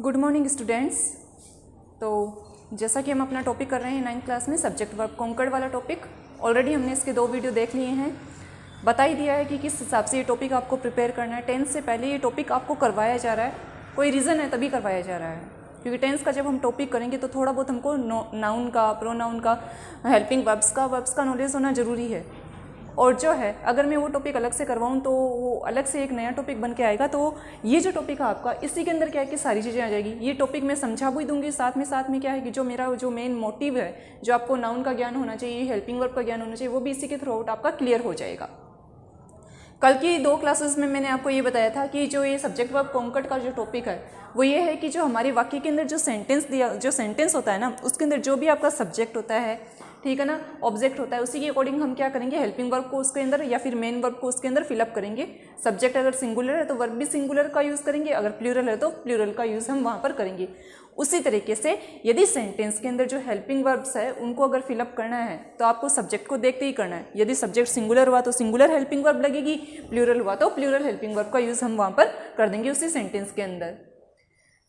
Good morning students. तो जैसा कि हम अपना टॉपिक कर रहे हैं 9th क्लास में सब्जेक्ट वर्ब कॉन्कर्ड वाला टॉपिक, ऑलरेडी हमने इसके 2 वीडियो देख लिए हैं। बता ही दिया है कि किस हिसाब से ये टॉपिक आपको प्रिपेयर करना है। 10th से पहले ये टॉपिक आपको करवाया जा रहा है, कोई रीज़न है तभी करवाया जा रहा है, क्योंकि 10th का जब हम टॉपिक करेंगे तो थोड़ा बहुत हमको नाउन का, प्रोनाउन का, हेल्पिंग वर्ब्स का नॉलेज होना ज़रूरी है। और जो है अगर मैं वो टॉपिक अलग से करवाऊँ तो वो अलग से एक नया टॉपिक बन के आएगा। तो ये जो टॉपिक है आपका, इसी के अंदर क्या है कि सारी चीज़ें आ जाएगी। ये टॉपिक मैं समझा भी दूंगी, साथ में क्या है कि जो मेरा जो मेन मोटिव है, जो आपको नाउन का ज्ञान होना चाहिए, हेल्पिंग वर्ब का ज्ञान होना चाहिए, वो भी इसी के थ्रू आउट आपका क्लियर हो जाएगा। कल की 2 क्लासेस में मैंने आपको ये बताया था कि जो ये सब्जेक्ट वर्ब कॉन्कर्ड का जो टॉपिक है वो ये है कि जो हमारे वाक्य के अंदर जो सेंटेंस होता है ना, उसके अंदर जो भी आपका सब्जेक्ट होता है, ठीक है ना, ऑब्जेक्ट होता है, उसी के अकॉर्डिंग हम क्या करेंगे, हेल्पिंग वर्ब को उसके अंदर या फिर मेन वर्ब को उसके अंदर फिलअप करेंगे। सब्जेक्ट अगर सिंगुलर है तो वर्ब भी सिंगुलर का यूज़ करेंगे, अगर प्लूरल है तो प्लूरल का यूज़ हम वहाँ पर करेंगे। उसी तरीके से यदि सेंटेंस के अंदर जो हेल्पिंग वर्ब्स है उनको अगर फिलअप करना है तो आपको सब्जेक्ट को देखते ही करना है। यदि सब्जेक्ट सिंगुलर हुआ तो सिंगुलर हेल्पिंग वर्ब लगेगी, प्लूरल हुआ तो प्लूरल हेल्पिंग वर्ब का यूज़ हम वहाँ पर कर देंगे उसी सेंटेंस के अंदर।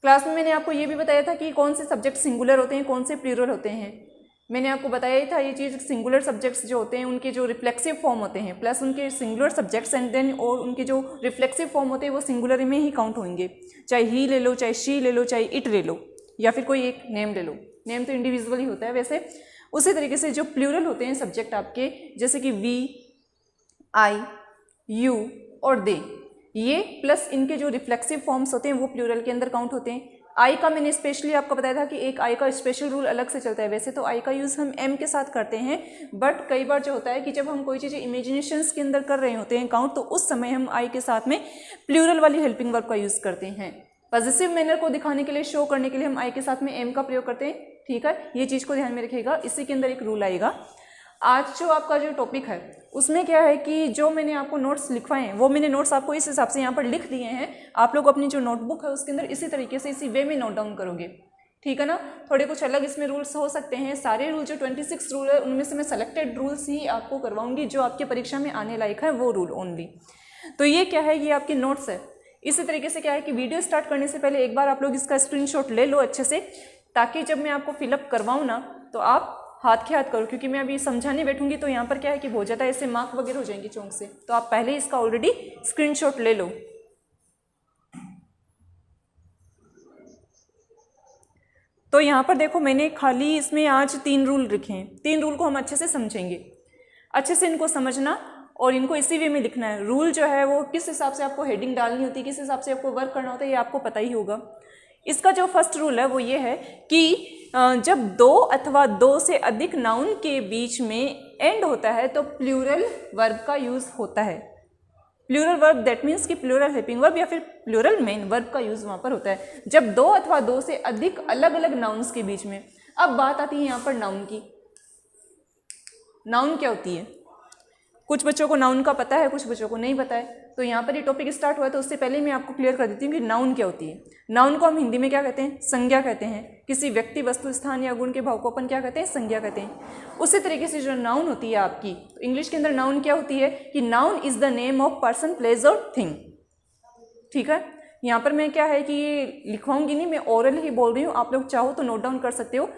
क्लास में मैंने आपको ये भी बताया था कि कौन से सब्जेक्ट सिंगुलर होते हैं, कौन से प्लूरल होते हैं। मैंने आपको बताया ही था ये चीज़, सिंगुलर सब्जेक्ट्स जो होते हैं उनके जो रिफ्लेक्सिव फॉर्म होते हैं, प्लस उनके सिंगुलर सब्जेक्ट्स एंड देन और उनके जो रिफ्लेक्सिव फॉर्म होते हैं वो सिंगुलर में ही काउंट होंगे। चाहे ही ले लो, चाहे शी ले लो, चाहे इट ले लो, या फिर कोई एक नेम ले लो। नेम तो इंडिविजुअल ही होता है वैसे। उसी तरीके से जो प्लूरल होते हैं सब्जेक्ट आपके, जैसे कि वी, आई, यू और दे, ये प्लस इनके जो रिफ्लेक्सिव फॉर्म्स होते हैं वो प्लूरल के अंदर काउंट होते हैं। आई का मैंने स्पेशली आपको बताया था कि एक आई का स्पेशल रूल अलग से चलता है। वैसे तो आई का यूज़ हम एम के साथ करते हैं, बट कई बार जो होता है कि जब हम कोई चीज़ें इमेजिनेशंस के अंदर कर रहे होते हैं काउंट, तो उस समय हम आई के साथ में प्लूरल वाली हेल्पिंग वर्ब का यूज़ करते हैं। पॉजिटिव मैनर को दिखाने के लिए, शो करने के लिए हम आई के साथ में एम का प्रयोग करते हैं। ठीक है, ये चीज़ को ध्यान में रखिएगा। इसी के अंदर एक रूल आएगा। आज जो आपका जो टॉपिक है उसमें क्या है कि जो मैंने आपको नोट्स लिखवाए हैं वो मैंने नोट्स आपको इस हिसाब से यहाँ पर लिख दिए हैं। आप लोग अपनी जो नोटबुक है उसके अंदर इसी तरीके से, इसी वे में नोट डाउन करोगे, ठीक है ना। थोड़े कुछ अलग इसमें रूल्स हो सकते हैं। सारे रूल जो 26 रूल है उनमें से मैं सेलेक्टेड रूल्स ही आपको करवाऊंगी, जो आपके परीक्षा में आने लायक है वो रूल ओनली। तो ये क्या है, ये आपके नोट्स है। इसी तरीके से क्या है कि वीडियो स्टार्ट करने से पहले एक बार आप लोग इसका स्क्रीनशॉट ले लो अच्छे से, ताकि जब मैं आपको फिलअप करवाऊँ ना तो आप हाथ के हाथ करो, क्योंकि मैं अभी समझाने बैठूंगी तो यहाँ पर क्या है कि बहुत ज़्यादा ऐसे मार्क वगैरह हो जाएंगे चौंक से। तो आप पहले इसका ऑलरेडी स्क्रीनशॉट ले लो। तो यहाँ पर देखो, मैंने खाली इसमें आज 3 रूल रखे हैं। 3 रूल को हम अच्छे से समझेंगे, अच्छे से इनको समझना और इनको इसी वे में लिखना है। रूल जो है वो किस हिसाब से आपको हेडिंग डालनी होती है, किस हिसाब से आपको वर्क करना होता है, ये आपको पता ही होगा। इसका जो फर्स्ट रूल है वो ये है कि जब 2 अथवा 2 से अधिक नाउन के बीच में एंड होता है तो प्लूरल वर्ब का यूज होता है। प्लूरल वर्ब दैट मीन्स कि प्लूरल हेल्पिंग वर्ब या फिर प्लूरल मेन वर्ब का यूज वहां पर होता है, जब 2 अथवा 2 से अधिक अलग अलग नाउन्स के बीच में। अब बात आती है यहाँ पर नाउन की। नाउन क्या होती है? कुछ बच्चों को नाउन का पता है, कुछ बच्चों को नहीं पता है। तो यहाँ पर ये टॉपिक स्टार्ट हुआ है तो उससे पहले मैं आपको क्लियर कर देती हूँ कि नाउन क्या होती है। नाउन को हम हिंदी में क्या कहते हैं? संज्ञा कहते हैं। किसी व्यक्ति, वस्तु, स्थान या गुण के भाव को अपन क्या कहते हैं? संज्ञा कहते हैं। उसी तरीके से जो नाउन होती है आपकी, तो इंग्लिश के अंदर नाउन क्या होती है कि noun is the name of person, place और थिंग। ठीक है, यहाँ पर मैं क्या है कि ये लिखवाऊंगी नहीं, मैं ओरल ही बोल रही हूँ। आप लोग चाहो तो नोट डाउन कर सकते हो।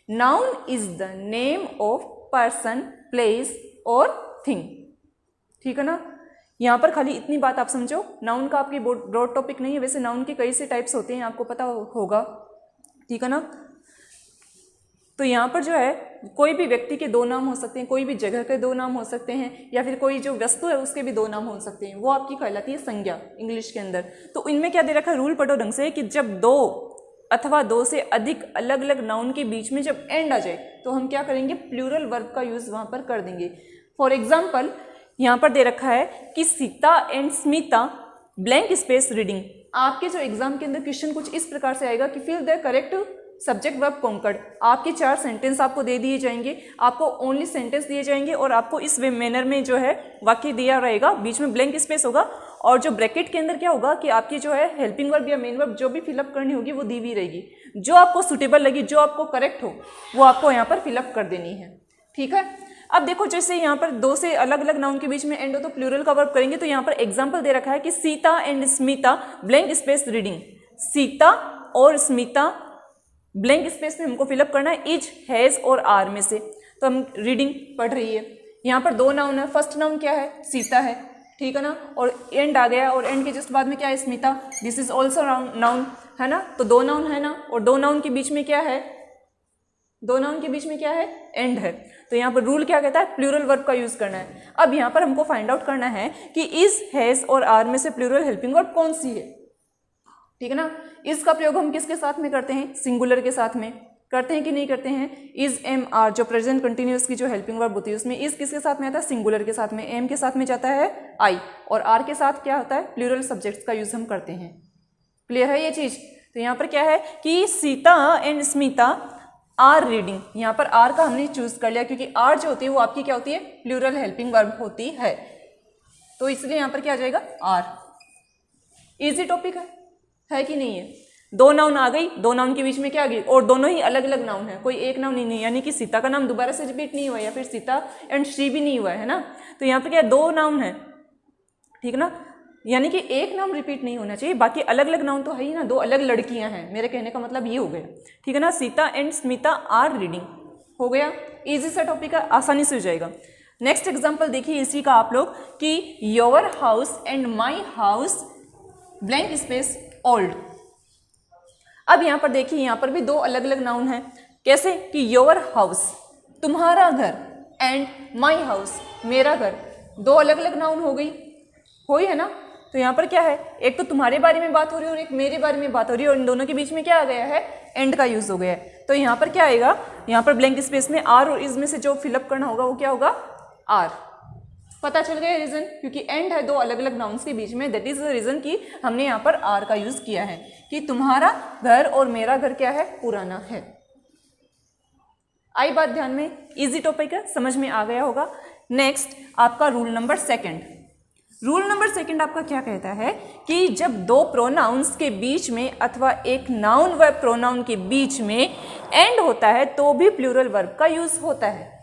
Noun is the name of person, place और थिंग। ठीक है ना, यहाँ पर खाली इतनी बात आप समझो। नाउन का आपकी ब्रॉड टॉपिक नहीं है, वैसे नाउन के कई से टाइप्स होते हैं, आपको पता होगा, ठीक है ना। तो यहाँ पर जो है कोई भी व्यक्ति के 2 नाम हो सकते हैं, कोई भी जगह के 2 नाम हो सकते हैं, या फिर कोई जो वस्तु है उसके भी 2 नाम हो सकते हैं। वो आपकी कहलाती है संज्ञा इंग्लिश के अंदर। तो इनमें क्या दे रखा है, रूल पढ़ो ढंग से, कि जब 2 अथवा 2 से अधिक अलग अलग नाउन के बीच में जब एंड आ जाए तो हम क्या करेंगे, प्लूरल वर्ब का यूज वहां पर कर देंगे। फॉर एग्जाम्पल यहाँ पर दे रखा है कि Sita and Smita blank space reading. आपके जो एग्जाम के अंदर क्वेश्चन कुछ इस प्रकार से आएगा कि fill the correct subject verb concord. आपके 4 सेंटेंस आपको दे दिए जाएंगे, आपको ओनली सेंटेंस दिए जाएंगे और आपको इस वे मैनर में जो है वाक्य दिया रहेगा, बीच में ब्लैंक स्पेस होगा और जो ब्रैकेट के अंदर क्या होगा कि आपकी जो है हेल्पिंग वर्ब या मेन वर्ब जो भी फिलअप करनी होगी वो दी हुई रहेगी। जो आपको सुटेबल लगी, जो आपको करेक्ट हो, वो आपको यहाँ पर फिलअप कर देनी है। ठीक है, अब देखो जैसे यहाँ पर 2 से अलग अलग नाउन के बीच में एंड हो तो प्लूरल का वर्ब करेंगे। तो यहाँ पर एग्जांपल दे रखा है कि Sita and Smita blank space reading. Sita और स्मिता ब्लैंक स्पेस में हमको फिलअप करना है इज, हैज और आर में से। तो हम रीडिंग पढ़ रही है, यहाँ पर दो नाउन है, फर्स्ट नाउन क्या है, सीता है, ठीक है ना, और एंड आ गया और एंड के जस्ट बाद में क्या है, Smita, this is also noun, है ना, तो दो नाउन है ना, और दो नाउन के बीच में क्या है, दो नाउन के बीच में क्या है, एंड है। तो यहाँ पर रूल क्या कहता है, प्लूरल वर्ब का यूज करना है। अब यहाँ पर हमको फाइंड आउट करना है कि इज, हैज और आर में से प्लूरल हेल्पिंग वर्ब कौन सी है, ठीक है ना। इज का प्रयोग हम किसके साथ में करते हैं, सिंगुलर के साथ में करते हैं कि नहीं करते हैं। इज एम आर जो प्रेजेंट कंटिन्यूअस की जो हेल्पिंग वर्ब होती है उसमें इज किसके साथ में आता है, सिंगुलर के साथ में, एम के साथ में जाता है आई, और आर के साथ क्या होता है, प्लूरल सब्जेक्ट्स का यूज हम करते हैं। क्लियर है ये चीज। तो यहाँ पर क्या है कि Sita and Smita are reading, यहाँ पर आर का हमने चूज कर लिया क्योंकि आर जो होती है वो आपकी क्या होती है, प्लूरल हेल्पिंग वर्ब होती है, तो इसलिए यहाँ पर क्या आ जाएगा, आर। इजी टॉपिक है कि नहीं है। दो नाउन आ गई, दो नाउन के बीच में क्या आ गई, और दोनों ही अलग अलग नाउन है, कोई एक नाउन ही नहीं, यानी कि सीता का नाम दोबारा से रिपीट नहीं हुआ या फिर सीता एंड श्री भी नहीं हुआ है ना। तो यहाँ पे क्या दो नाउन है, ठीक है ना, यानी कि एक नाम रिपीट नहीं होना चाहिए, बाकी अलग अलग नाउन तो है ही ना, दो अलग लड़कियां हैं, मेरे कहने का मतलब ये हो गया, ठीक है ना। Sita and Smita are reading हो गया, इजी सा टॉपिक है, आसानी से हो जाएगा। नेक्स्ट एग्जाम्पल देखिए इसी का आप लोग कि your house and my house blank space old. अब यहाँ पर देखिए, यहाँ पर भी दो अलग अलग नाउन है, कैसे कि योर हाउस तुम्हारा घर एंड माई हाउस मेरा घर, दो अलग अलग नाउन हो गई, हुई है ना। तो यहाँ पर क्या है, एक तो तुम्हारे बारे में बात हो रही है और एक मेरे बारे में बात हो रही है, और इन दोनों के बीच में क्या आ गया है, एंड का यूज हो गया है। तो यहाँ पर क्या आएगा, यहाँ पर ब्लैंक स्पेस में आर और इज में से जो फिलअप करना होगा वो क्या होगा, आर। पता चल गया रीजन, क्योंकि एंड है दो अलग अलग नाउन्स के बीच में, दैट इज द रीजन कि हमने यहाँ पर आर का यूज किया है कि तुम्हारा घर और मेरा घर क्या है, पुराना है। आई बात ध्यान में, इजी टॉपिक है, समझ में आ गया होगा। नेक्स्ट आपका rule number second. Rule number second आपका क्या कहता है कि जब दो प्रोनाउंस के बीच में अथवा एक नाउन व प्रोनाउन के बीच में एंड होता है तो भी प्लूरल वर्ब का यूज होता है।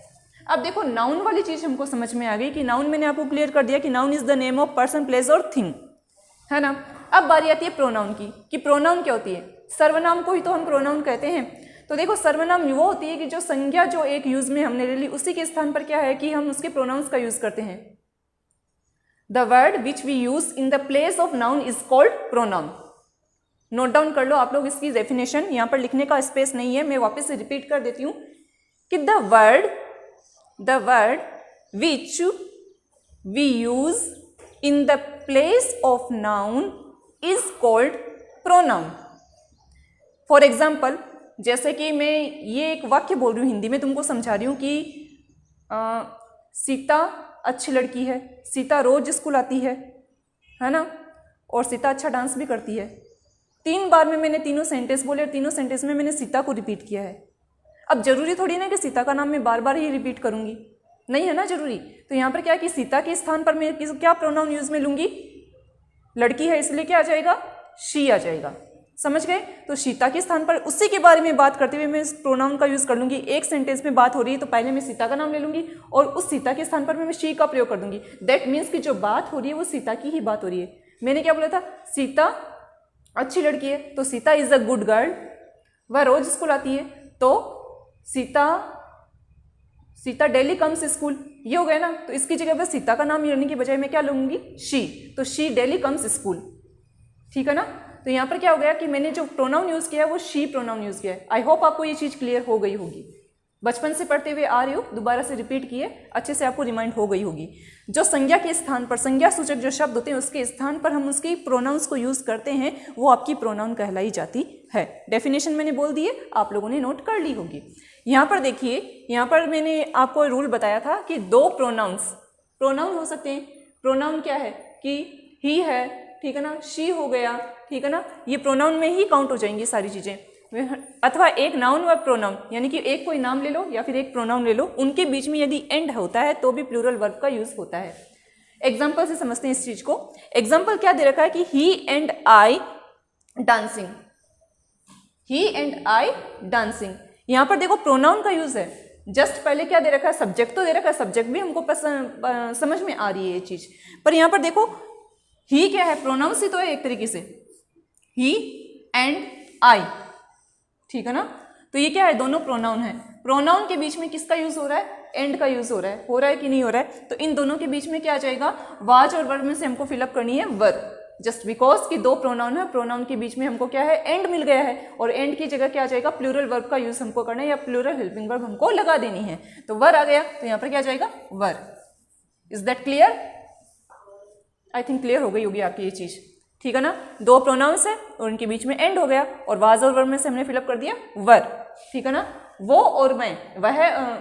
अब देखो नाउन वाली चीज हमको समझ में आ गई कि नाउन मैंने आपको क्लियर कर दिया कि noun is the name of person, place और थिंग, है ना। अब बारी आती है प्रोनाउन की कि प्रोनाउन क्या होती है, सर्वनाम को ही तो हम प्रोनाउन कहते हैं। तो देखो सर्वनाम वो होती है कि जो संज्ञा जो एक यूज में हमने ले ली उसी के स्थान पर क्या है कि हम उसके प्रोनाउंस का यूज करते हैं। The word which we use in the place of noun is called pronoun. Note down कर लो आप लोग इसकी डेफिनेशन, यहाँ पर लिखने का स्पेस नहीं है, मैं वापस से रिपीट कर देती हूँ कि the word which we use in the place of noun is called pronoun. For example, जैसे कि मैं ये एक वाक्य बोल रही हूँ हिंदी में, तुमको समझा रही हूँ कि सीता अच्छी लड़की है, सीता रोज स्कूल आती है ना, और सीता अच्छा डांस भी करती है। 3 बार में मैंने तीनों सेंटेंस बोले और तीनों सेंटेंस में मैंने सीता को रिपीट किया है। अब जरूरी थोड़ी ना कि सीता का नाम मैं बार बार ही रिपीट करूंगी, नहीं है ना जरूरी। तो यहाँ पर क्या कि सीता के स्थान पर मैं क्या प्रोनाउन यूज में लूंगी, लड़की है इसलिए क्या आ जाएगा, शी आ जाएगा। समझ गए। तो सीता के स्थान पर उसी के बारे में बात करते हुए मैं इस प्रोनाउन का यूज कर लूंगी। एक सेंटेंस में बात हो रही है तो पहले मैं सीता का नाम ले लूंगी और उस सीता के स्थान पर मैं शी का प्रयोग कर दूंगी। दैट मीन्स कि जो बात हो रही है वो सीता की ही बात हो रही है। मैंने क्या बोला था, सीता अच्छी लड़की है, तो Sita is a good girl, वह रोज स्कूल आती है, तो सीता डेली कम्स स्कूल, ये हो गया ना। तो इसकी जगह पर सीता का नाम लेने की बजाय मैं क्या लूंगी, शी, तो शी डेली कम्स स्कूल, ठीक है ना। तो यहाँ पर क्या हो गया कि मैंने जो प्रोनाउन यूज किया है वो शी प्रोनाउन यूज किया है। आई होप आपको ये चीज क्लियर हो गई होगी, बचपन से पढ़ते हुए आ रही हो, दोबारा से रिपीट किए, अच्छे से आपको रिमाइंड हो गई होगी। जो संज्ञा के स्थान पर, संज्ञा सूचक जो शब्द होते हैं उसके स्थान पर हम उसके प्रोनाउंस को यूज करते हैं, वो आपकी प्रोनाउन कहलाई जाती है। डेफिनेशन मैंने बोल दी है, आप लोगों ने नोट कर ली होगी। यहाँ पर देखिए, यहाँ पर मैंने आपको रूल बताया था कि 2 प्रोनाउन हो सकते हैं। प्रोनाउन क्या है कि ही है, ठीक है ना, शी हो गया, ठीक है ना, ये प्रोनाउन में ही काउंट हो जाएंगी सारी चीजें। अथवा एक नाउन व प्रोनाउन, यानी कि एक कोई नाम ले लो या फिर एक प्रोनाउन ले लो, उनके बीच में यदि एंड होता है तो भी प्लूरल वर्ब का यूज होता है। एग्जाम्पल से समझते हैं इस चीज को। एग्जाम्पल क्या दे रखा है कि he and I dancing, he and I dancing. यहां पर देखो प्रोनाउन का यूज है, जस्ट पहले क्या दे रखा है, सब्जेक्ट तो दे रखा है, सब्जेक्ट भी हमको समझ में आ रही है ये चीज, पर यहां पर देखो ही क्या है, प्रोनाउंस ही तो है एक तरीके से, ही एंड आई, ठीक है ना। तो ये क्या है, दोनों प्रोनाउन है। प्रोनाउन के बीच में किसका यूज हो रहा है, एंड का यूज हो रहा है कि नहीं हो रहा है। तो इन दोनों के बीच में क्या आ जाएगा, वाज और वर्ब में से हमको फिलअप करनी है वर्ब, जस्ट बिकॉज कि दो प्रोनाउन है, प्रोनाउन के बीच में हमको क्या है, एंड मिल गया है, और एंड की जगह क्या आ जाएगा, प्लूरल वर्ब का यूज हमको करना है, या प्लूरल हेल्पिंग वर्ब हमको लगा देनी है। तो वर आ गया, तो यहाँ पर क्या आ जाएगा, वर। Is that clear? I think clear हो गई होगी आपकी ये चीज, ठीक है ना। दो प्रोनाउंस है और उनके बीच में एंड हो गया, और वाज और वर्ब में से हमने फिलअप कर दिया वर, ठीक है ना। वो और मैं, वह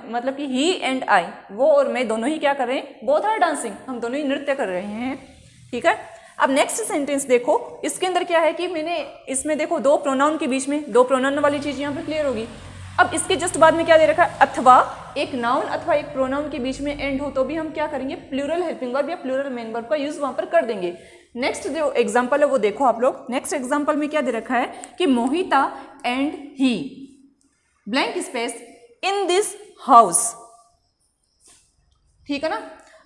मतलब कि ही एंड आई, वो और मैं दोनों ही क्या कर रहे हैं, बोथ आर डांसिंग, हम दोनों ही नृत्य कर रहे हैं, ठीक है। अब नेक्स्ट सेंटेंस देखो, इसके अंदर क्या है कि मैंने इसमें देखो दो प्रोनाउन के बीच में, दो प्रोनाउन वाली चीज यहाँ पर क्लियर होगी। अब इसके जस्ट बाद में क्या दे रखा है, अथवा एक नाउन अथवा एक प्रोनाउन के बीच में एंड हो तो भी हम क्या करेंगे, प्लूरल हेल्पिंग वर्ब या प्लूरल मेन वर्ब का यूज वहां पर कर देंगे। नेक्स्ट जो एग्जांपल है वो देखो आप लोग, नेक्स्ट एग्जांपल में क्या दे रखा है कि Mohita and he blank space in this house, ठीक है ना।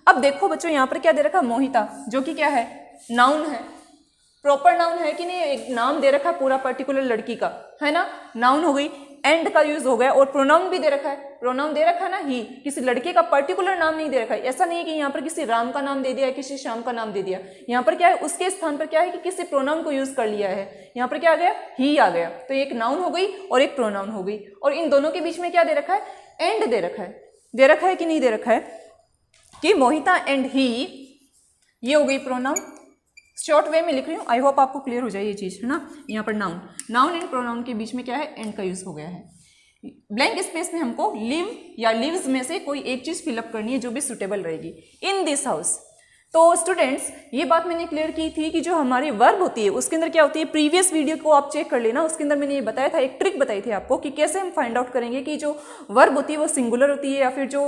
अब देखो बच्चों यहाँ पर क्या दे रखा है, मोहिता, जो कि क्या है, नाउन है, प्रॉपर नाउन है कि नहीं, एक नाम दे रखा है पूरा पर्टिकुलर लड़की का, है ना, नाउन हो गई, एंड का यूज हो गया, और प्रोनाउन भी दे रखा है, प्रोनाउन दे रखा है ना ही, किसी लड़के का पर्टिकुलर नाम नहीं दे रखा है। ऐसा नहीं है कि यहाँ पर किसी राम का नाम दे दिया है, किसी श्याम का नाम दे दिया, यहाँ पर क्या है, उसके स्थान पर क्या है कि किसी प्रोनाउन को यूज कर लिया है, यहाँ पर क्या आ गया, ही आ गया। तो एक नाउन हो गई और एक प्रोनाउन हो गई, और इन दोनों के बीच में क्या दे रखा है, एंड दे रखा है, दे रखा है कि नहीं दे रखा है, कि मोहिता एंड ही, ये हो गई प्रोनाउन। शॉर्ट वे में लिख रही हूँ, आई होप आपको क्लियर हो जाए ये चीज, है ना। यहाँ पर नाउन, नाउन एंड प्रोनाउन के बीच में क्या है, एंड का यूज हो गया है। ब्लैंक स्पेस में हमको लिव या लिव्स में से कोई एक चीज फिलअप करनी है जो भी सुटेबल रहेगी। इन दिस हाउस, तो स्टूडेंट्स ये बात मैंने क्लियर की थी कि जो हमारी वर्ब होती है उसके अंदर क्या होती है, प्रीवियस वीडियो को आप चेक कर लेना, उसके अंदर मैंने ये बताया था, एक ट्रिक बताई थी आपको कि कैसे हम फाइंड आउट करेंगे कि जो वर्ब होती है वो सिंगुलर होती है, या फिर जो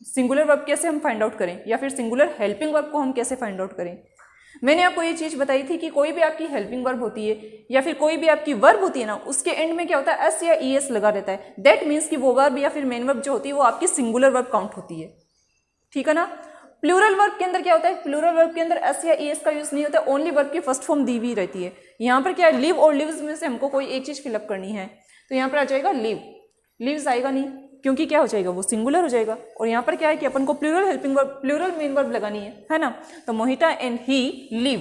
सिंगुलर वर्ब कैसे हम फाइंड आउट करें, या फिर सिंगुलर हेल्पिंग वर्ब को हम कैसे फाइंड आउट करें। मैंने आपको ये चीज बताई थी कि कोई भी आपकी हेल्पिंग वर्ब होती है या फिर कोई भी आपकी वर्ब होती है ना, उसके एंड में क्या होता है, एस या ईएस लगा रहता है। दैट मीन्स कि वो वर्ब या फिर मेन वर्ब जो होती है वो आपकी सिंगुलर वर्ब काउंट होती है, ठीक है ना। प्लूरल वर्ब के अंदर क्या होता है, प्लूरल वर्ब के अंदर एस या ईएस का यूज नहीं होता, ओनली वर्ब की फर्स्ट फॉर्म दी हुई रहती है। यहाँ पर क्या है, लिव और लिव्स में से हमको कोई एक चीज फिलअप करनी है, तो यहाँ पर आ जाएगा लिव, लिव्स आएगा नहीं, क्योंकि क्या हो जाएगा, वो सिंगुलर हो जाएगा। और यहाँ पर क्या है कि अपन को plural helping verb, plural main verb लगानी है ना। तो मोहिता एंड ही लिव,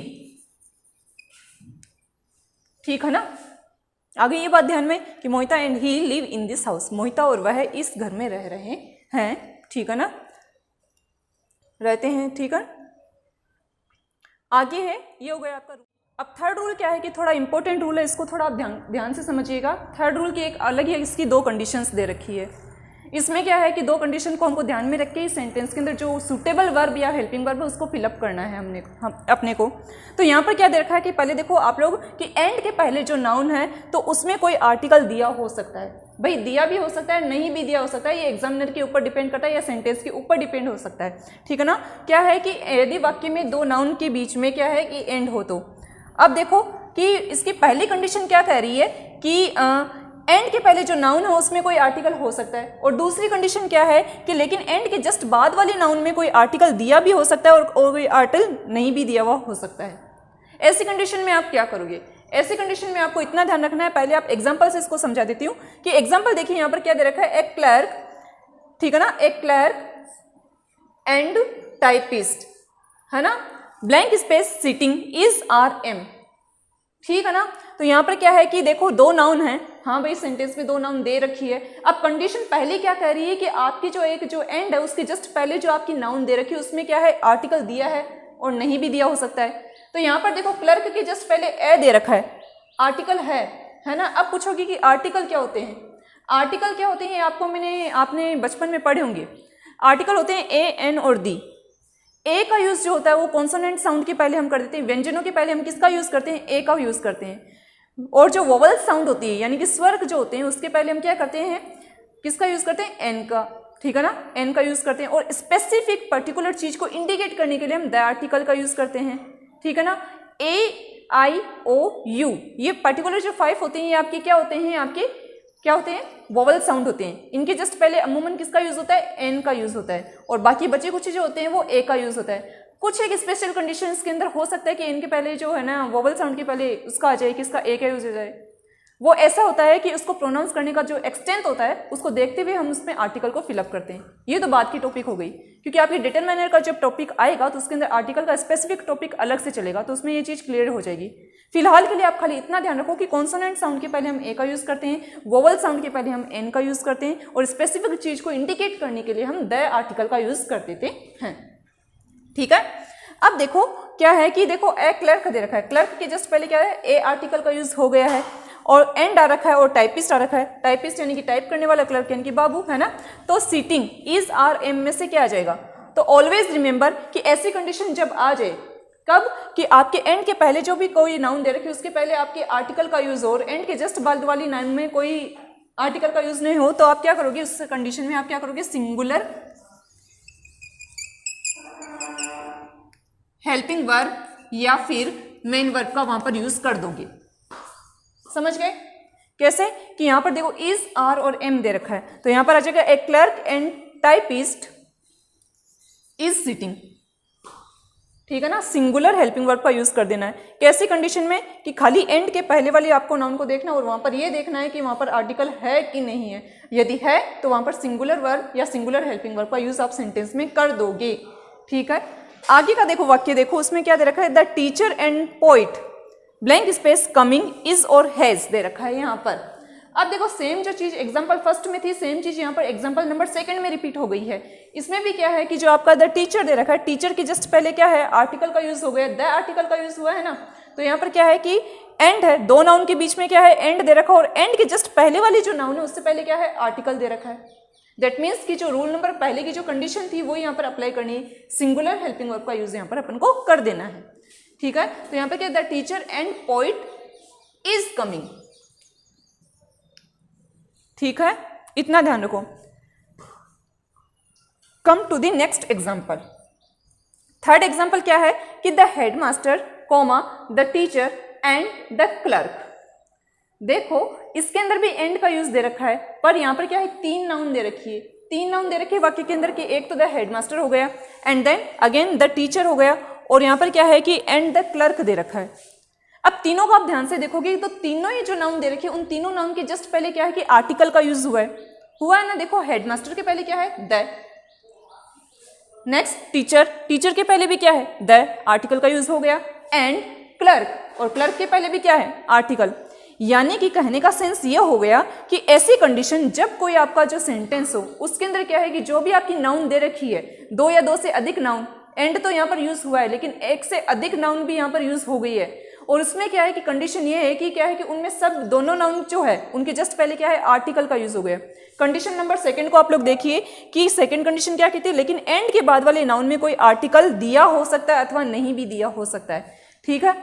ठीक है ना। आगे ये बात ध्यान में कि Mohita and he live in this house, Mohita और वह इस घर में रह रहे हैं, ठीक है ना, रहते हैं, ठीक है। आगे है, ये हो गया आपका। अब थर्ड रूल क्या है कि थोड़ा इंपॉर्टेंट रूल है, इसको थोड़ा आप ध्यान से समझिएगा। थर्ड रूल की एक अलग ही इसकी दो कंडीशंस दे रखी है। इसमें क्या है कि दो कंडीशन को हमको ध्यान में रख के इस सेंटेंस के अंदर जो सूटेबल वर्ब या हेल्पिंग वर्ब है उसको फिलअप करना है हम अपने को। तो यहाँ पर क्या दे रखा है कि पहले देखो आप लोग कि एंड के पहले जो नाउन है तो उसमें कोई आर्टिकल दिया हो सकता है, भाई दिया भी हो सकता है, नहीं भी दिया हो सकता है, ये एग्जामिनर के ऊपर डिपेंड करता है या सेंटेंस के ऊपर डिपेंड हो सकता है, ठीक है ना। क्या है कि यदि वाक्य में दो नाउन के बीच में क्या है कि एंड हो, तो अब देखो कि इसकी पहली कंडीशन क्या कह रही है कि एंड के पहले जो नाउन है उसमें कोई आर्टिकल हो सकता है, और दूसरी कंडीशन क्या है कि लेकिन एंड के जस्ट बाद वाले नाउन में कोई आर्टिकल दिया भी हो सकता है और कोई आर्टिकल नहीं भी दिया हुआ हो सकता है। ऐसी कंडीशन में आप क्या करोगे, ऐसी कंडीशन में आपको इतना ध्यान रखना है, पहले आप एग्जांपल से इसको समझा देती हूँ कि एग्जांपल देखिए यहाँ पर क्या दे रखा है, एक क्लर्क, ठीक है ना, एक क्लर्क एंड टाइपिस्ट, है ना, blank space sitting is are am, ठीक है ना। तो यहाँ पर क्या है कि देखो दो नाउन है, हाँ भाई सेंटेंस में दो नाउन दे रखी है। अब कंडीशन पहले क्या कह रही है कि आपकी जो एंड है उसके जस्ट पहले जो आपकी नाउन दे रखी है उसमें क्या है, आर्टिकल दिया है और नहीं भी दिया हो सकता है। तो यहाँ पर देखो क्लर्क के जस्ट पहले ए दे रखा है, आर्टिकल है ना। अब पूछोगे कि आर्टिकल क्या होते हैं, आर्टिकल क्या होते हैं, आपने बचपन में पढ़े होंगे। आर्टिकल होते हैं ए, एन और दी। ए का यूज जो होता है वो कॉन्सोनेंट साउंड के पहले हम कर देते हैं, व्यंजनों के पहले हम किसका यूज करते हैं, ए का यूज करते हैं। और जो वोवल साउंड होती है यानी कि स्वर्ग जो होते हैं उसके पहले हम क्या करते हैं, किसका यूज करते हैं, एन का, ठीक है ना, एन का यूज करते हैं। और स्पेसिफिक पर्टिकुलर चीज को इंडिकेट करने के लिए हम द आर्टिकल का यूज करते हैं, ठीक है ना। ए, आई, ओ, यू, ये पर्टिकुलर जो 5 होते हैं ये आपके क्या होते हैं, आपके क्या होते हैं, वोवल साउंड होते हैं। इनके जस्ट पहले अमूमन किसका यूज होता है, एन का यूज होता है, और बाकी बचे कुछ जो होते हैं वो ए का यूज होता है। कुछ एक स्पेशल कंडीशंस के अंदर हो सकता है कि इनके पहले जो है ना वोवल साउंड के पहले उसका आ जाए, किसका, ए का यूज हो जाए। वो ऐसा होता है कि उसको प्रोनाउंस करने का जो एक्सटेंट होता है उसको देखते हुए हम उसमें आर्टिकल को फिलअप करते हैं। ये तो बात की टॉपिक हो गई, क्योंकि आपके डिटरमाइनर का जब टॉपिक आएगा तो उसके अंदर आर्टिकल का स्पेसिफिक टॉपिक अलग से चलेगा, तो उसमें ये चीज़ क्लियर हो जाएगी। फिलहाल के लिए आप खाली इतना ध्यान रखो कि कॉन्सोनेंट साउंड के पहले हम ए का यूज़ करते हैं, वोवल साउंड के पहले हम एन का यूज़ करते हैं, और स्पेसिफिक चीज़ को इंडिकेट करने के लिए हम द आर्टिकल का यूज़ कर देते हैं। ठीक है, अब देखो क्या है कि देखो ए क्लर्क दे रखा है, क्लर्क के जस्ट पहले क्या है, ए आर्टिकल का यूज़ हो गया है, और एंड आ रखा है, और टाइपिस्ट आ रखा है। टाइपिस्ट यानी कि टाइप करने वाला, क्लर्क यानी कि बाबू, है ना। तो सीटिंग इज आर एम में से क्या आ जाएगा, तो ऑलवेज रिमेंबर कि ऐसी कंडीशन जब आ जाए, कब, कि आपके एंड के पहले जो भी कोई नाउन दे रखे उसके पहले आपके आर्टिकल का यूज हो, और एंड के जस्ट बाद वाली नाउन में कोई आर्टिकल का यूज नहीं हो, तो आप क्या करोगे उस कंडीशन में, आप क्या करोगे, सिंगुलर हेल्पिंग वर्ब या फिर मेन वर्ब का वहां पर यूज कर दोगे। समझ गए कैसे, कि यहां पर देखो इज, आर और एम दे रखा है, तो यहां पर आ जाएगा a clerk and typist is sitting. ठीक है ना, सिंगुलर हेल्पिंग वर्ब का यूज कर देना है। कैसी कंडीशन में, कि खाली एंड के पहले वाली आपको नाउन को देखना और वहां पर ये देखना है कि वहां पर आर्टिकल है कि नहीं है। यदि है तो वहां पर सिंगुलर वर्ब या सिंगुलर हेल्पिंग वर्ब का यूज आप सेंटेंस में कर दोगे। ठीक है, आगे का देखो वाक्य देखो, उसमें क्या दे रखा है, the teacher and poet blank space coming is और हैज दे रखा है यहाँ पर। अब देखो सेम जो चीज एग्जांपल फर्स्ट में थी, सेम चीज यहाँ पर एग्जांपल नंबर सेकंड में रिपीट हो गई है। इसमें भी क्या है कि जो आपका द टीचर दे रखा है, टीचर के जस्ट पहले क्या है, आर्टिकल का यूज हो गया, द आर्टिकल का यूज हुआ है ना, तो यहाँ पर क्या है कि एंड है, दो नाउन के बीच में क्या है, एंड दे रखा, और एंड के जस्ट पहले वाली जो नाउन है उससे पहले क्या है, आर्टिकल दे रखा है। दैट मीन्स कि जो रूल नंबर पहले की जो कंडीशन थी वो यहाँ पर अप्लाई करनी है, सिंगुलर हेल्पिंग वर्ब का यूज यहाँ पर अपन को कर देना है। ठीक है, तो यहाँ पर क्या, the teacher and poet is coming. ठीक है, इतना ध्यान रखो। Come to the next example. Third example क्या है कि the headmaster comma the teacher and the clerk. देखो इसके अंदर भी एंड का यूज दे रखा है, पर यहाँ पर क्या है, तीन नाउन दे रखी है, तीन नाउन दे रखे हैं वाक्य के अंदर कि एक तो द हेडमास्टर हो गया, and then again the teacher हो गया, और यहाँ पर क्या है कि एंड द क्लर्क दे रखा है। अब तीनों को आप ध्यान से देखोगे तो तीनों ही जो नाउन दे रखे हैं उन तीनों नाउन के जस्ट पहले क्या है कि आर्टिकल का यूज हुआ है ना। देखो हेडमास्टर के पहले क्या है, द। नेक्स्ट टीचर, टीचर के पहले भी क्या है, द, आर्टिकल का यूज हो गया। एंड क्लर्क, और क्लर्क के पहले भी क्या है, आर्टिकल। यानी कि कहने का सेंस ये हो गया कि ऐसी कंडीशन जब कोई आपका जो सेंटेंस हो उसके अंदर क्या है कि जो भी आपकी नाउन दे रखी है, दो या दो से अधिक नाउन, एंड तो यहाँ पर यूज हुआ है लेकिन एक से अधिक नाउन भी यहाँ पर यूज हो गई है, और उसमें क्या है कि कंडीशन ये है कि क्या है कि उनमें सब दोनों नाउन जो है उनके जस्ट पहले क्या है, आर्टिकल का यूज हो गया। कंडीशन नंबर सेकंड को आप लोग देखिए कि सेकंड कंडीशन क्या कहती है, लेकिन एंड के बाद वाले नाउन में कोई आर्टिकल दिया हो सकता है अथवा नहीं भी दिया हो सकता है। ठीक है,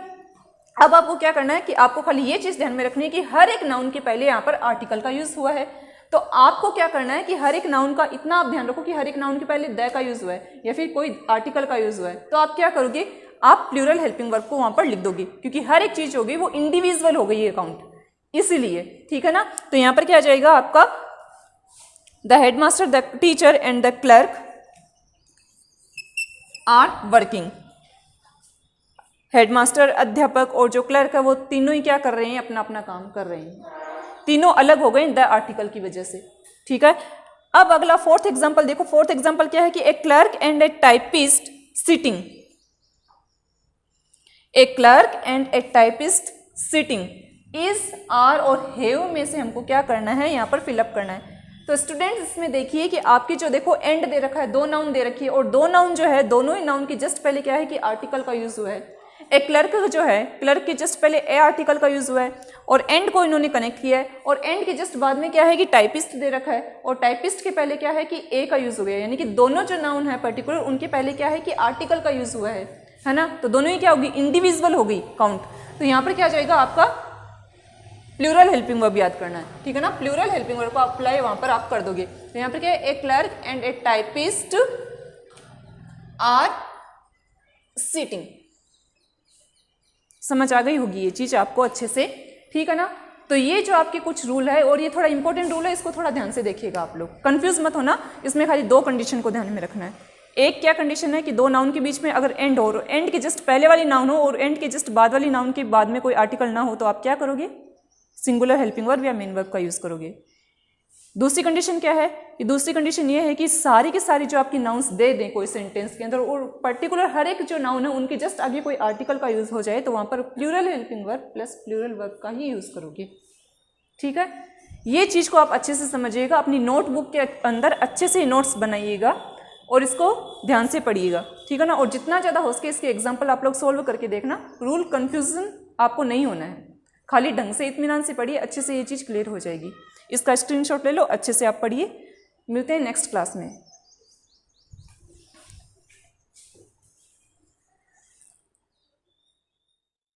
अब आपको क्या करना है कि आपको खाली ये चीज ध्यान में रखनी है कि हर एक नाउन के पहले यहाँ पर आर्टिकल का यूज हुआ है, तो आपको क्या करना है कि हर एक नाउन का इतना आप ध्यान रखो कि हर एक नाउन के पहले द का यूज हुआ है या फिर कोई आर्टिकल का यूज हुआ है, तो आप क्या करोगे, आप प्लूरल हेल्पिंग वर्ब को वहां पर लिख दोगे, क्योंकि हर एक चीज होगी वो इंडिविजुअल हो गई है अकाउंट, इसीलिए। ठीक है ना, तो यहां पर क्या आ जाएगा आपका, the headmaster, the teacher and the clerk are working. Headmaster, अध्यापक और जो क्लर्क है वो तीनों ही क्या कर रहे हैं, अपना अपना काम कर रहे हैं, तीनों अलग हो गए द आर्टिकल की वजह से। ठीक है, अब अगला फोर्थ एग्जांपल देखो। फोर्थ एग्जांपल क्या है कि a clerk and a typist sitting. A clerk and a typist sitting, is, are और हैव में से हमको क्या करना है, यहाँ पर फिलअप करना है। तो स्टूडेंट्स इसमें देखिए कि आपकी जो देखो एंड दे रखा है, दो नाउन दे रखी है, और दो नाउन जो है दोनों ही नाउन के जस्ट पहले क्या है कि आर्टिकल का यूज हुआ है। ए क्लर्क जो है, क्लर्क के जस्ट पहले ए आर्टिकल का यूज हुआ है, और एंड को इन्होंने कनेक्ट किया है, और एंड के जस्ट बाद में क्या है कि टाइपिस्ट दे रखा है, और टाइपिस्ट के पहले क्या है कि ए का यूज हो गया, यानी कि दोनों जो नाउन है पर्टिकुलर उनके पहले क्या है कि आर्टिकल का यूज हुआ है ना, तो दोनों ही क्या होगी, इंडिविजुअल होगी काउंट। तो यहाँ पर क्या जाएगा आपका प्लूरल हेल्पिंग वर्ब याद करना है। ठीक है ना, प्लूरल हेल्पिंग वर्ब को अप्लाई वहां पर आप कर दोगे। तो यहाँ पर क्या है, a clerk and a typist are sitting. समझ आ गई होगी ये चीज आपको अच्छे से। ठीक है ना, तो ये जो आपके कुछ रूल है, और ये थोड़ा इंपॉर्टेंट रूल है, इसको थोड़ा ध्यान से देखिएगा आप लोग, कंफ्यूज मत होना। इसमें खाली दो कंडीशन को ध्यान में रखना है। एक क्या कंडीशन है कि दो नाउन के बीच में अगर एंड हो, एंड के जस्ट पहले वाली नाउन हो और एंड के जस्ट बाद वाली नाउन के बाद में कोई आर्टिकल ना हो, तो आप क्या करोगे, सिंगुलर हेल्पिंग वर्ब या मेन वर्ब का यूज़ करोगे। दूसरी कंडीशन क्या है कि दूसरी कंडीशन ये है कि सारी की सारी जो आपकी नाउन्स दे दें कोई सेंटेंस के अंदर और पर्टिकुलर हर एक जो नाउन है उनके जस्ट आगे कोई आर्टिकल का यूज़ हो जाए तो वहाँ पर plural helping verb plus plural verb का ही यूज़ करोगे। ठीक है, ये चीज़ को आप अच्छे से समझिएगा, अपनी नोटबुक के अंदर अच्छे से नोट्स बनाइएगा और इसको ध्यान से पढ़िएगा। ठीक है ना, और जितना ज़्यादा हो सके इसके एग्जाम्पल आप लोग सोल्व करके देखना। रूल कन्फ्यूजन आपको नहीं होना है, खाली ढंग से इत्मीनान से पढ़िए, अच्छे से ये चीज़ क्लियर हो जाएगी। इसका स्क्रीनशॉट ले लो, अच्छे से आप पढ़िए। मिलते हैं नेक्स्ट क्लास में।